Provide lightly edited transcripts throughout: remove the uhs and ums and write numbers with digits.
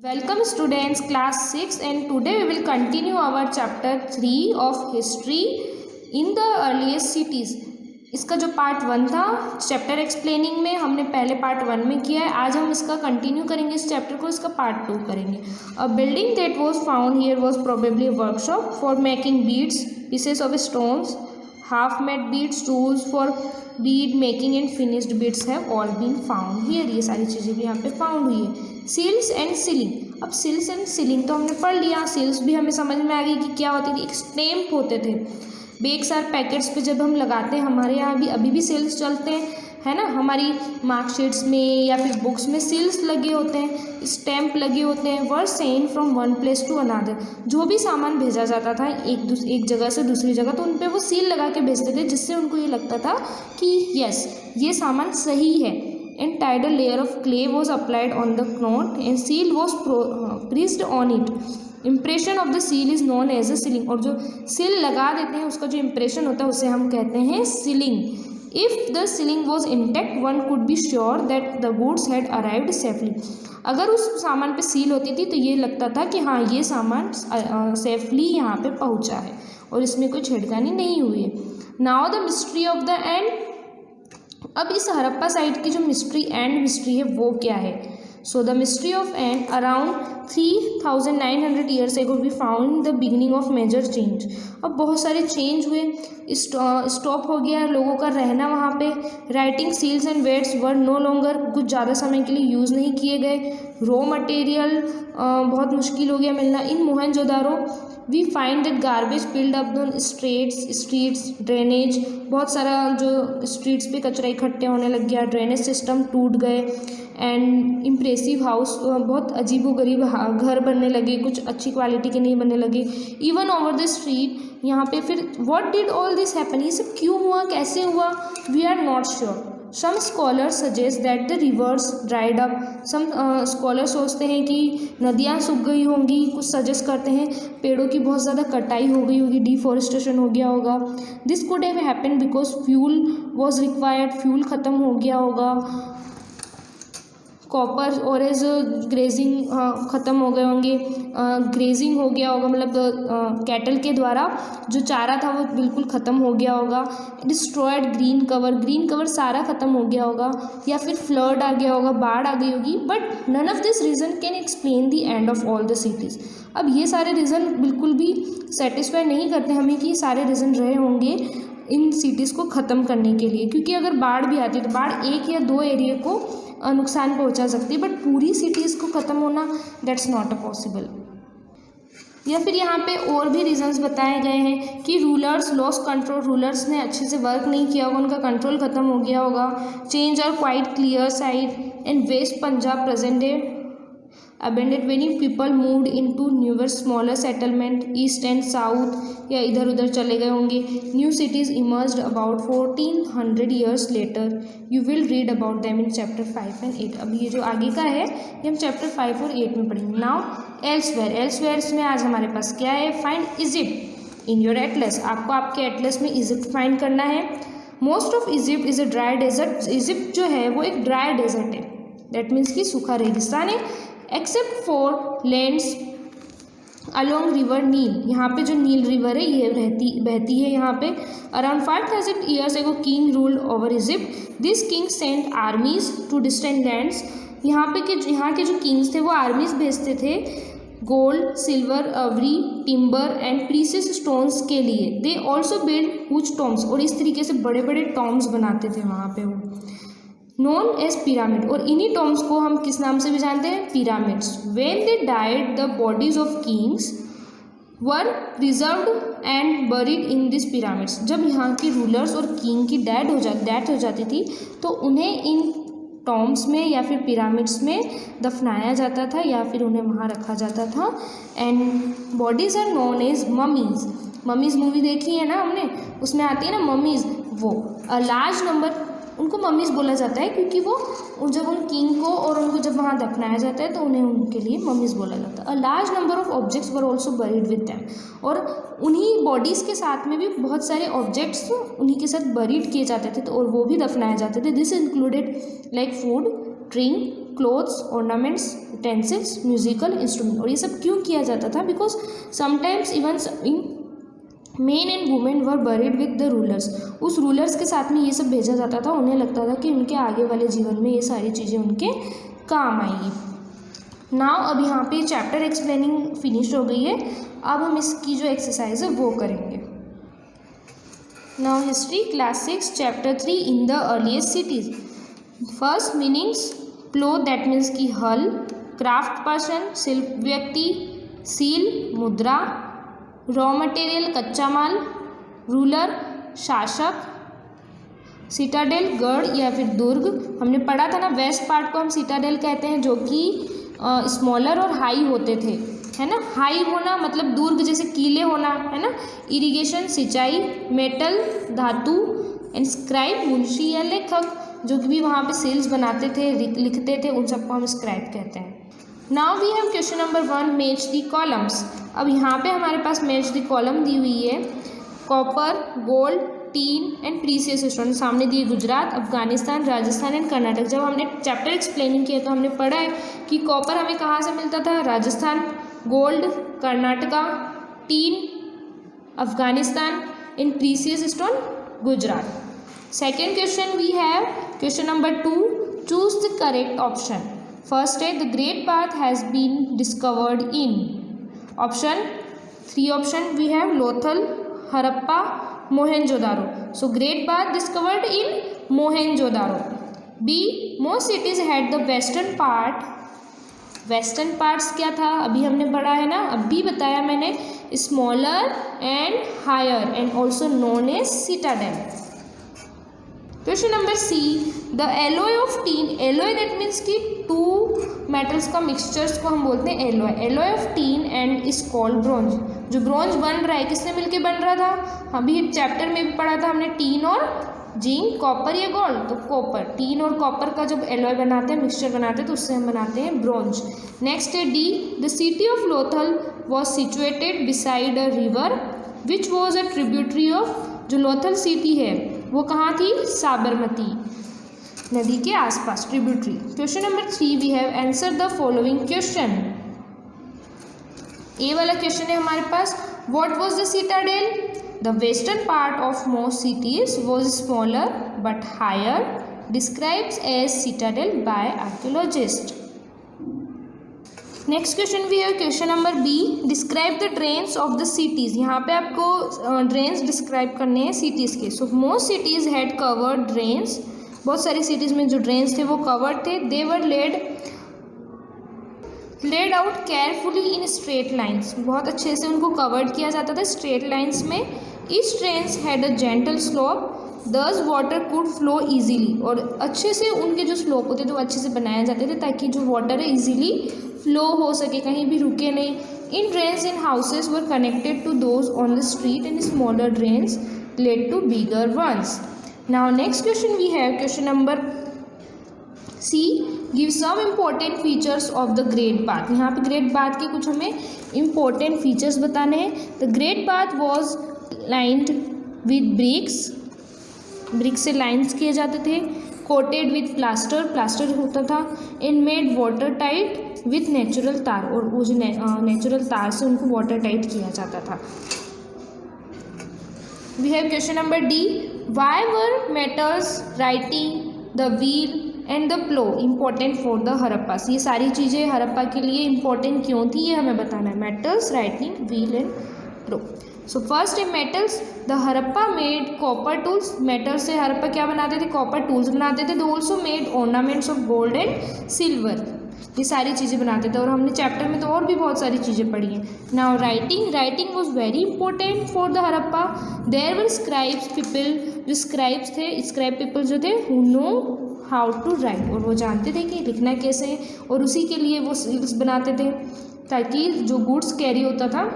Welcome students, class 6, and today we will continue our chapter 3 of history in the earliest cities. इसका जो part 1 था chapter explaining में हमने पहले part 1 में किया है। आज हम इसका कंटिन्यू करेंगे, इस चैप्टर को, इसका पार्ट 2 करेंगे। A building that was found here was probably a workshop for making beads, pieces of stones, half made beads, tools for bead making and finished beads have all been found here. ये सारी चीज़ें भी यहाँ पे found हुई है। Seals and sealing. अब seals and sealing तो हमने पढ़ लिया, सील्स भी हमें समझ में आ गई कि क्या होती थी। एक स्टैम्प होते थे बेक्स और पैकेट्स पे जब हम लगाते हैं, हमारे यहाँ भी अभी भी सील्स चलते हैं, है ना। हमारी मार्कशीट्स में या फिर बुक्स में सील्स लगे होते हैं, स्टैम्प लगे होते हैं। Were send from one place to another. जो भी सामान भेजा जाता था एक जगह से दूसरी जगह, तो उन पर वो सील लगा के भेजते थे, जिससे उनको ये लगता था कि यस ये सामान सही है। And tied a layer of clay was applied on the knot and seal was pressed on it. Impression of the seal is known as a sealing. और जो सील लगा देते हैं उसका जो इम्प्रेशन होता है उसे हम कहते हैं ceiling. If the sealing was intact, one could be sure that the goods had arrived safely. अगर उस सामान पे सील होती थी तो ये लगता था कि हाँ ये सामान सेफली यहाँ पे पहुँचा है और इसमें कोई छेड़खानी नहीं हुई है। Now the mystery of the end. अब इस हड़प्पा साइट की जो एंड मिस्ट्री है वो क्या है। So the mystery of end around 3900 years ago we found the beginning of major change. अब बहुत सारे चेंज हुए, स्टॉप हो गया लोगों का रहना वहाँ पे। Writing seals and weights were no longer, कुछ ज़्यादा समय के लिए यूज़ नहीं किए गए। रॉ मटेरियल बहुत मुश्किल हो गया मिलना। In Mohenjodaro we find that garbage filled up the streets, drainage, बहुत सारा जो स्ट्रीट्स पे कचरा इकट्ठे होने लग गया, ड्रेनेज सिस्टम टूट गए। एंड इम्प्रेसिव हाउस, बहुत अजीबोगरीब घर बनने लगे, कुछ अच्छी क्वालिटी के नहीं बनने लगे। इवन ओवर द स्ट्रीट, यहाँ पे फिर what did all this happen, ये सब क्यों हुआ, कैसे हुआ, we are not sure. Some scholars suggest that the rivers dried up. Some scholar सोचते हैं कि नदियाँ सूख गई होंगी, कुछ सजेस्ट करते हैं पेड़ों की बहुत ज़्यादा कटाई हो गई होगी, डिफॉरेस्टेशन हो गया होगा। This could have happened because fuel was required, fuel ख़त्म हो गया होगा। कॉपर और एज ग्रेजिंग ख़त्म हो गए होंगे, ग्रेजिंग हो गया होगा, मतलब कैटल के द्वारा जो चारा था वो बिल्कुल ख़त्म हो गया होगा। डिस्ट्रॉयड ग्रीन कवर सारा ख़त्म हो गया होगा, या फिर फ्लड आ गया होगा, बाढ़ आ गई होगी। But none of this reason can explain the end of all the cities. अब ये सारे रीज़न बिल्कुल भी सेटिस्फाई नहीं करते हमें कि सारे रीज़न रहे होंगे इन सिटीज़ को ख़त्म करने के लिए, क्योंकि अगर बाढ़ भी आती है तो बाढ़ एक या दो एरिया को नुकसान पहुंचा सकती है, बट पूरी सिटीज़ को ख़त्म होना दैट्स नॉट अ पॉसिबल। या फिर यहाँ पे और भी रीजंस बताए गए हैं कि रूलर्स लॉस कंट्रोल, रूलर्स ने अच्छे से वर्क नहीं किया होगा, उनका कंट्रोल ख़त्म हो गया होगा। Change are quite clear side and west Punjab present day abandoned, many people moved into newer smaller settlement east and south, या इधर उधर चले गए होंगे। New cities emerged about 1400 years later. You will read about them in chapter 5 and 8. अब ये जो आगे का है ये हम chapter 5 और 8 में पढ़ेंगे। Now elsewhere में आज हमारे पास क्या है, find Egypt in your atlas। आपको आपके एटलस में इजिप्ट फाइंड करना है। Most of Egypt is a dry desert. Egypt जो है वो एक ड्राई डेजर्ट है, दैट मीन्स कि सूखा रेगिस्तान है। Except for lands along river Nile, यहाँ पे जो नील रिवर है ये बहती है यहाँ पे। Around 5000 years ago king ruled over Egypt. This king sent armies to distant lands. यहाँ के जो किंग्स थे वो आर्मीज भेजते थे gold, silver, ivory, timber and precious stones के लिए। They also build huge tombs, और इस तरीके से बड़े बड़े टॉम्स बनाते थे वहाँ पे वो, नोन एज पिरामिड। और इन्हीं टॉम्स को हम किस नाम से भी जानते हैं, pyramids. When they died the bodies of Kings were preserved and buried in this pyramids. जब यहाँ के रूलर्स और किंग की डेथ हो जाती थी तो उन्हें इन टॉम्स में या फिर पिरामिड्स में दफनाया जाता था, या फिर उन्हें वहाँ रखा जाता था। And bodies are known as mummies movie देखी है ना हमने, उसमें आती है ना ममीज़, वो अ लार्ज नंबर, उनको मम्मीज़ बोला जाता है क्योंकि वो जब उन किंग को और उनको जब वहाँ दफनाया जाता है तो उन्हें उनके लिए मम्मीज़ बोला जाता है। A large number of objects were also buried with them. और उन्हीं बॉडीज़ के साथ में भी बहुत सारे ऑब्जेक्ट्स उन्हीं के साथ बरीड किए जाते थे, तो और वो भी दफनाए जाते थे। This included like food, drink, clothes, ornaments, utensils, musical instrument. और ये सब क्यों किया जाता था? Because sometimes even in main and women were buried with the rulers. उस रूलर्स के साथ में ये सब भेजा जाता था, उन्हें लगता था कि उनके आगे वाले जीवन में ये सारी चीज़ें उनके काम आएंगी। नाउ अब यहाँ पे चैप्टर एक्सप्लेनिंग फिनिश हो गई है। अब हम इसकी जो एक्सरसाइज है वो करेंगे। Now history class 6 chapter 3 in the earliest cities. First meanings, plough that means की हल, क्राफ्ट पर्सन शिल्प व्यक्ति, सील मुद्रा, रॉ मटेरियल कच्चा माल, रूलर शासक, सिटाडेल गढ़ या फिर दुर्ग। हमने पढ़ा था ना, वेस्ट पार्ट को हम सिटाडेल कहते हैं, जो कि स्मॉलर और हाई होते थे, है ना। हाई होना मतलब दुर्ग जैसे किले होना, है ना। इरिगेशन सिंचाई, मेटल धातु, एंड स्क्राइब मुंशी या लेखक, जो कि भी वहाँ पे सेल्स बनाते थे, लिखते थे, उन सबको हम स्क्राइब कहते हैं। Now we have question number 1, match the columns. अब यहाँ पे हमारे पास मैच दी कॉलम दी हुई है। Copper, gold, tin and precious stone सामने दिए गुजरात, अफगानिस्तान, राजस्थान एंड कर्नाटक। जब हमने चैप्टर एक्सप्लेनिंग किया तो हमने पढ़ा है कि कॉपर हमें कहाँ से मिलता था? Rajasthan, gold Karnataka, tin Afghanistan, and precious stone Gujarat. Second question we have question number 2, choose the correct option. First है the great bath has been discovered in. Option 3 option we have Lothal, Harappa, Mohenjodaro. So great bath discovered in Mohenjodaro. B, most cities had the western part. Western parts क्या था? अभी हमने पढ़ा है ना, अभी बताया मैंने, smaller and higher and also known as citadel. Question number C, the alloy of tin. Alloy that means कि 2 मेटल्स का मिक्सचर्स को हम बोलते हैं alloy. Alloy of tin and is called bronze. जो ब्रॉन्ज बन रहा है किसने मिलके बन रहा था? अभी चैप्टर में भी पढ़ा था हमने, टीन और जिंक, कॉपर या गोल्ड। तो कॉपर, टीन और कॉपर का जब एलॉय बनाते हैं, मिक्सचर बनाते हैं, तो उससे हम बनाते हैं ब्रॉन्ज। नेक्स्ट है D, the city of Lothal was situated beside a river which was a tributary of. जो लोथल सिटी है वो कहाँ थी? साबरमती नदी के आसपास, tributary. Question number 3 we have answer the following question. A वाला क्वेश्चन है हमारे पास, what was the citadel? The western part of most cities was smaller but higher, describes as citadel by archaeologist. Next question भी है question number B, describe the drains of the cities. यहाँ पे आपको ड्रेन्स डिस्क्राइब करने हैं cities के। So most cities had covered drains. बहुत सारी सिटीज़ में जो ड्रेन्स थे वो कवर्ड थे। They were laid out carefully in straight lines. बहुत अच्छे से उनको कवर्ड किया जाता था स्ट्रेट लाइन्स में। Each drains had a gentle slope, thus water could flow easily. और अच्छे से उनके जो स्लोप होते थे वो अच्छे से बनाए जाते थे ताकि जो वाटर है ईजीली फ्लो हो सके, कहीं भी रुके नहीं। In drains in houses were connected to those on the street and smaller drains led to bigger ones. Now next question we have question number C, give some important features of the great bath. यहाँ पे great bath के कुछ हमें important features बताने हैं। The great bath was lined with bricks, bricks से lines किए जाते थे। कोटेड विथ प्लास्टर, प्लास्टर होता था। And made water tight with natural tar, और वो जो नेचुरल तार से उनको वाटर टाइट किया जाता था। We have question number D, why were metals, writing, the wheel and the plough important for the Harappas. ये सारी चीज़ें हरप्पा के लिए इम्पोर्टेंट क्यों थी ये हमें बताना है। Metals, writing, wheel and plough. So first in metals, the Harappa made copper tools. Metal से हरप्पा क्या बनाते थे? कॉपर टूल्स बनाते थे। They also made ornaments of gold and silver. ये सारी चीज़ें बनाते थे और हमने चैप्टर में तो और भी बहुत सारी चीज़ें पढ़ी हैं। Now writing, writing was very important for the Harappa. There were scribes people, जो स्क्राइब्स थे, स्क्राइब पीपल जो थे, who know how to write, और वो जानते थे कि लिखना कैसे है, और उसी के लिए वो सील्स बनाते थे ताकि जो गुड्स कैरी होता था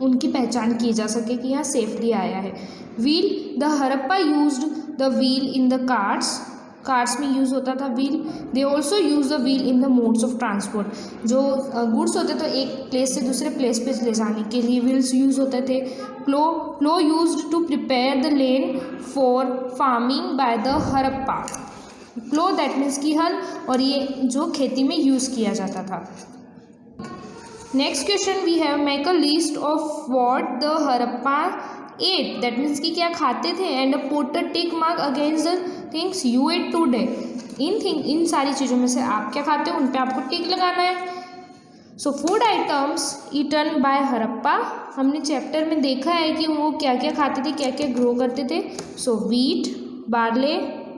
उनकी पहचान की जा सके कि यहाँ सेफली आया है। Wheel, the Harappa used the wheel in the carts, carts में यूज़ होता था wheel. They also use the wheel in the modes of transport. जो गुड्स होते तो एक प्लेस से दूसरे प्लेस पे ले जाने के लिए व्हील्स यूज़ होते थे। Plough used to prepare the land for farming by the Harappa. Plough that means की हल, और ये जो खेती में यूज़ किया जाता था। Next question we have make a list of what the Harappa ate, that means कि क्या खाते थे, and put a tick mark against the things you ate today. इन सारी चीज़ों में से आप क्या खाते हो उन पे आपको टिक लगाना है। So food items eaten by Harappa, हमने चैप्टर में देखा है कि वो क्या क्या खाते थे, क्या क्या ग्रो करते थे। So wheat, barley,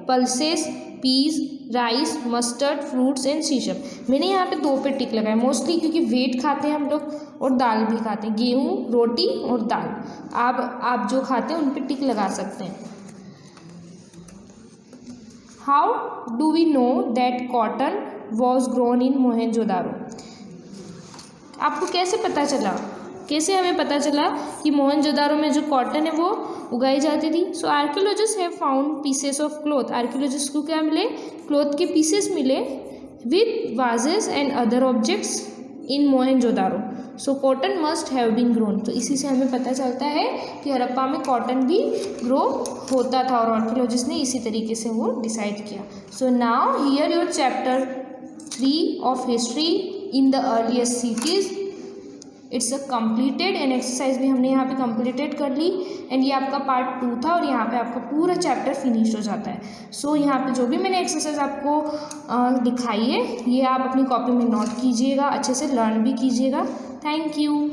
pulses, peas, rice, mustard, fruits and sesame. मैंने यहाँ पे 2 पे टिक लगाए मोस्टली, क्योंकि व्हीट खाते हैं हम लोग और दाल भी खाते हैं, गेहूँ, रोटी और दाल। आप जो खाते हैं उन पे टिक लगा सकते हैं। How do we know that cotton was grown in Mohenjodaro, आपको कैसे पता चला, कैसे हमें पता चला कि मोहनजोदारो में जो कॉटन है वो उगाई जाती थी। So archaeologist have found pieces of cloth, archaeologist को क्या मिले, क्लॉथ के पीसेस मिले with vases and other objects in Mohenjodaro. So cotton must have been grown, तो इसी से हमें पता चलता है कि हड़प्पा में कॉटन भी ग्रो होता था, और आर्कियोलॉजिस्ट ने इसी तरीके से वो डिसाइड किया। So now here your chapter 3 of history in the earliest cities, it's a completed, and exercise भी हमने यहाँ पे कम्प्लीटेड कर ली, एंड ये आपका पार्ट 2 था, और यहाँ पे आपका पूरा चैप्टर फिनिश हो जाता है। सो यहाँ पे जो भी मैंने एक्सरसाइज आपको दिखाई है ये आप अपनी कॉपी में नोट कीजिएगा, अच्छे से लर्न भी कीजिएगा। Thank you.